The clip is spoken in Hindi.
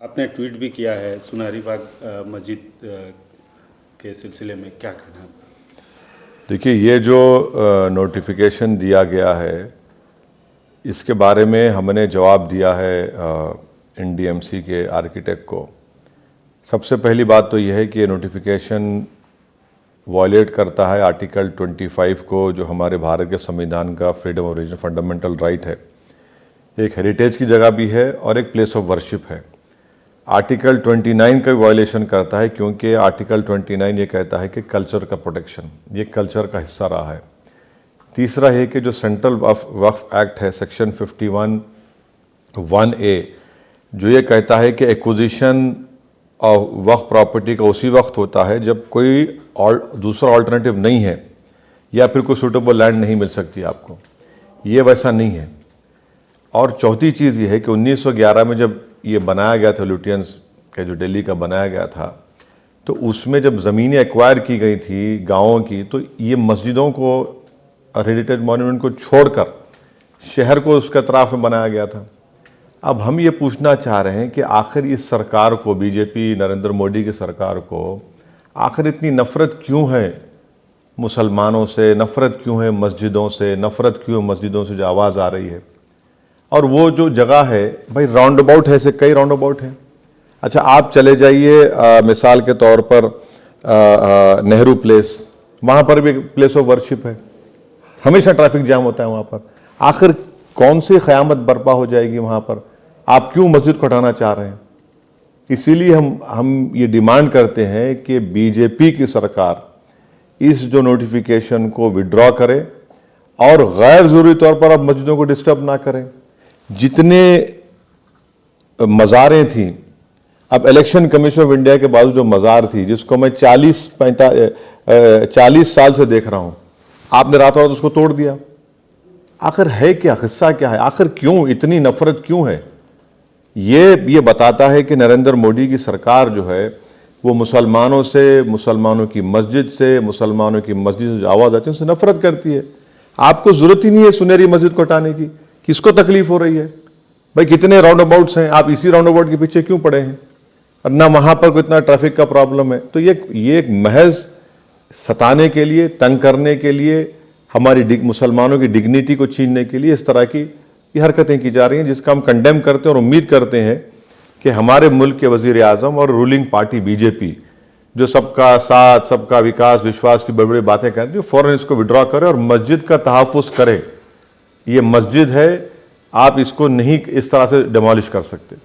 आपने ट्वीट भी किया है सुनहरी बाग मस्जिद के सिलसिले में, क्या कहना है? देखिए, ये जो नोटिफिकेशन दिया गया है इसके बारे में हमने जवाब दिया है एनडीएमसी के आर्किटेक्ट को। सबसे पहली बात तो यह है कि ये नोटिफिकेशन वायलेट करता है आर्टिकल 25 को, जो हमारे भारत के संविधान का freedom of religion fundamental right है। एक हेरिटेज की जगह भी है और एक प्लेस ऑफ वर्शिप है। आर्टिकल 29 का भी वायलेशन करता है, क्योंकि आर्टिकल 29 ये कहता है कि कल्चर का प्रोटेक्शन, ये कल्चर का हिस्सा रहा है। तीसरा है कि जो सेंट्रल वक्फ एक्ट है सेक्शन 51(1)(a), जो ये कहता है कि एक्विजिशन ऑफ वक्फ प्रॉपर्टी का उसी वक्त होता है जब कोई दूसरा ऑल्टरनेटिव नहीं है या फिर कोई सूटेबल लैंड नहीं मिल सकती आपको। ये वैसा नहीं है। और चौथी चीज़ ये है कि 1911 में जब ये बनाया गया था, लुटियंस का जो दिल्ली का बनाया गया था, तो उसमें जब ज़मीनें एक्वायर की गई थी गाँवों की, तो ये मस्जिदों को, हेरिटेज मॉन्यूमेंट को छोड़कर शहर को उसके अतराफ में बनाया गया था। अब हम ये पूछना चाह रहे हैं कि आखिर इस सरकार को, बीजेपी नरेंद्र मोदी की सरकार को, आखिर इतनी नफ़रत क्यों है मुसलमानों से, नफ़रत क्यों है मस्जिदों से, नफ़रत क्यों है मस्जिदों से जो आवाज़ आ रही है। और वो जो जगह है भाई, राउंड अबाउट है, ऐसे कई राउंड अबाउट हैं। अच्छा, आप चले जाइए मिसाल के तौर पर नेहरू प्लेस, वहाँ पर भी प्लेस ऑफ वर्शिप है, हमेशा ट्रैफिक जाम होता है वहाँ पर। आखिर कौन सी क़यामत बर्पा हो जाएगी वहाँ पर? आप क्यों मस्जिद को हटाना चाह रहे हैं? इसीलिए हम ये डिमांड करते हैं कि बीजेपी की सरकार इस जो नोटिफिकेशन को विड्रॉ करे और गैर ज़रूरी तौर पर अब मस्जिदों को डिस्टर्ब ना करें। जितने मज़ारें थीं, अब इलेक्शन कमीशन ऑफ इंडिया के बाद जो मज़ार थी, जिसको मैं 40 साल से देख रहा हूँ, आपने रातों रात उसको तोड़ दिया। आखिर है क्या, हिस्सा क्या है? आखिर क्यों इतनी नफरत क्यों है? ये बताता है कि नरेंद्र मोदी की सरकार जो है वो मुसलमानों से, मुसलमानों की मस्जिद से, मुसलमानों की मस्जिद से जो आवाज़ आती है उससे नफरत करती है। आपको ज़रूरत ही नहीं है सुनहरी मस्जिद को हटाने की, किसको तकलीफ हो रही है भाई? कितने राउंड अबाउट्स हैं, आप इसी राउंड अबाउट के पीछे क्यों पड़े हैं? और ना वहाँ पर कोई इतना ट्रैफिक का प्रॉब्लम है। तो ये एक महज सताने के लिए, तंग करने के लिए, हमारी मुसलमानों की डिग्निटी को छीनने के लिए इस तरह की ये हरकतें की जा रही हैं, जिसका हम कंडेम करते हैं और उम्मीद करते हैं कि हमारे मुल्क के वज़ीर आज़म और रूलिंग पार्टी बीजेपी, जो सबका साथ, सबका विकास, विश्वास की बड़ी बड़ी बातें करती है, फ़ौरन इसको विड्रॉ करे और मस्जिद का तहफ़्फ़ुज़ करे। ये मस्जिद है, आप इसको नहीं इस तरह से डिमोलिश कर सकते।